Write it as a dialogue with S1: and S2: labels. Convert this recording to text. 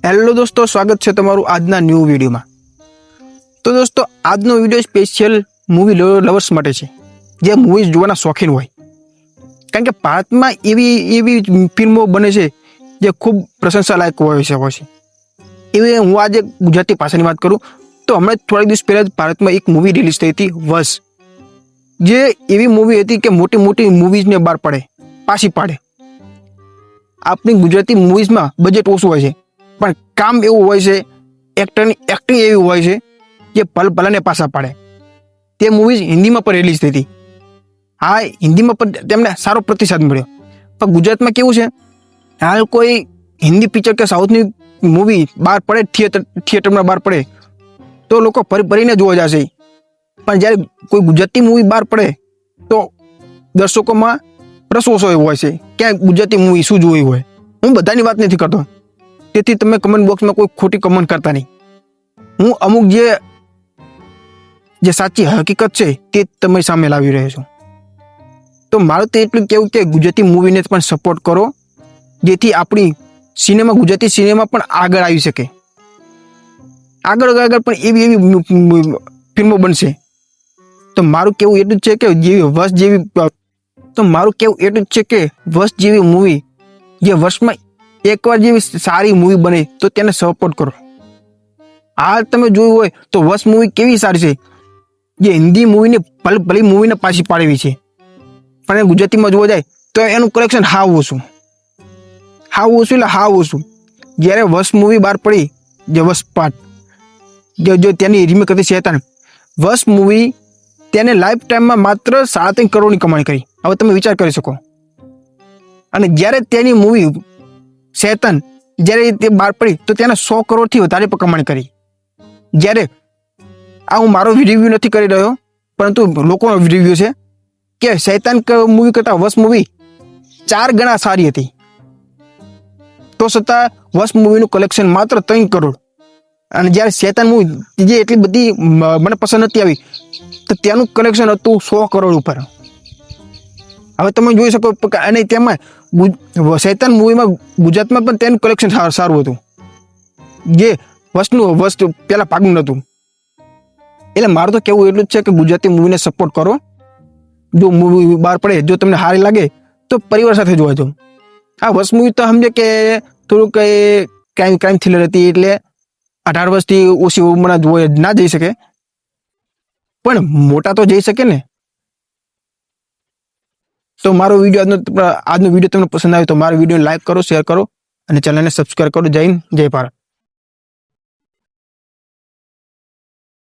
S1: Hello દોસ્તો, સ્વાગત છે તમારું આજના ન્યૂ વિડીયોમાં। તો દોસ્તો, આજનો વિડીયો સ્પેશિયલ મૂવી લવર્સ માટે છે, જે મૂવીઝ જોવાના શોખીન હોય। કારણ કે ભારતમાં એવી ફિલ્મો બને છે જે ખૂબ પ્રશંસા લાયક હોય છે। એવી હું આજે ગુજરાતી ભાષાની વાત કરું તો હમણાં થોડા દિવસ પહેલા જ ભારતમાં એક મૂવી રિલીઝ થઈ હતી, વશ, જે એવી મૂવી હતી કે મોટી મોટી મૂવીઝને બહાર પાછી પાડે। આપણી ગુજરાતી મૂવીઝમાં બજેટ ઓછું હોય છે, પણ કામ એવું હોય છે, એક્ટરની એક્ટિંગ એવી હોય છે જે ભલાને પાછા પાડે। તે મૂવીઝ હિન્દીમાં પણ રિલીઝ થઈ હતી। હા, હિન્દીમાં પણ તેમને સારો પ્રતિસાદ મળ્યો, પણ ગુજરાતમાં કેવું છે, હાલ કોઈ હિન્દી પિક્ચર કે સાઉથની મૂવી બહાર પડે, થિયેટરમાં બહાર પડે તો લોકો ભરીને જોવા જશે, પણ જ્યારે કોઈ ગુજરાતી મૂવી બહાર પડે તો દર્શકોમાં રસ ઓછો હોય છે, ક્યાંક ગુજરાતી મૂવી શું જોવી હોય। હું બધાની વાત નથી કરતો, તેથી તમે કમેન્ટ બોક્સમાં કોઈ ખોટી કમેન્ટ કરતા નહીં। હું અમુક જે સાચી હકીકત છે તે તમારી સામે લાવી રહ્યો છું। તો મારું તો એટલું કહેવું કે ગુજરાતી મૂવીને પણ સપોર્ટ કરો, જેથી આપણી ગુજરાતી સિનેમા પણ આગળ આવી શકે। આગળ પણ એવી ફિલ્મો બનશે। તો મારું કેવું એટલું જ છે કે વશ જેવી મૂવી જે વર્ષમાં એકવાર જેવી સારી મૂવી બને તો તેને સપોર્ટ કરો। હાલ તમે જોયું હોય તો વશ મૂવી કેવી સારી છે, જે હિન્દી મૂવીને ભલી મૂવીને પાછી પાડેલી છે, પણ એ ગુજરાતીમાં જોવા જાય તો એનું કલેક્શન હાવ ઓછું। જ્યારે વશ મૂવી બહાર પડી, જે વશ પાર્ટ, જો તેની રીમેક હતી શેતાન, વશ મૂવી તેને લાઈફ ટાઈમમાં માત્ર 3.5 કરોડની કમાણી કરી। હવે તમે વિચાર કરી શકો। અને જ્યારે તેની મૂવી શેતાન જ્યારે તે બહાર પડી તો તેને 100 કરોડથી વધારે પણ કમાણી કરી। જ્યારે આ હું મારો રિવ્યુ નથી કરી રહ્યો, પરંતુ લોકોનો રિવ્યુ છે કે શૈતાન મૂવી કરતાં વશ મૂવી 4 ગણા સારી હતી, તો છતાં વશ મૂવીનું કલેક્શન માત્ર 3 કરોડ। અને જ્યારે શૈતાન મૂવી જે એટલી બધી મને પસંદ નથી આવી તો તેનું કલેક્શન હતું 100 કરોડ ઉપર। હવે તમે જોઈ શકો, અને તેમાં શૈતાન મૂવીમાં ગુજરાતમાં પણ તેનું કલેક્શન સારું હતું, જે વસ્તુ પેલા ભાગનું નહોતું। એટલે મારું તો કેવું એટલું જ છે કે ગુજરાતી મૂવીને સપોર્ટ કરો। જો મૂવી બહાર પડે, જો તમને સારી લાગે તો પરિવાર સાથે જોવા જાઓ। આ વશ મૂવી તો સમજે કે થોડુંક ક્રાઇમ થ્રિલર હતી, એટલે 18 વર્ષથી ઓછી ઉંમરના ના જઈ શકે, પણ મોટા તો જઈ શકે ને। તો મારો આજનો વિડીયો તમને પસંદ આવ્યો તો મારો વિડીયો લાઈક કરો, શેર કરો અને ચેનલને સબસ્ક્રાઇબ કરો। જય હિન્દ, જય ભારત।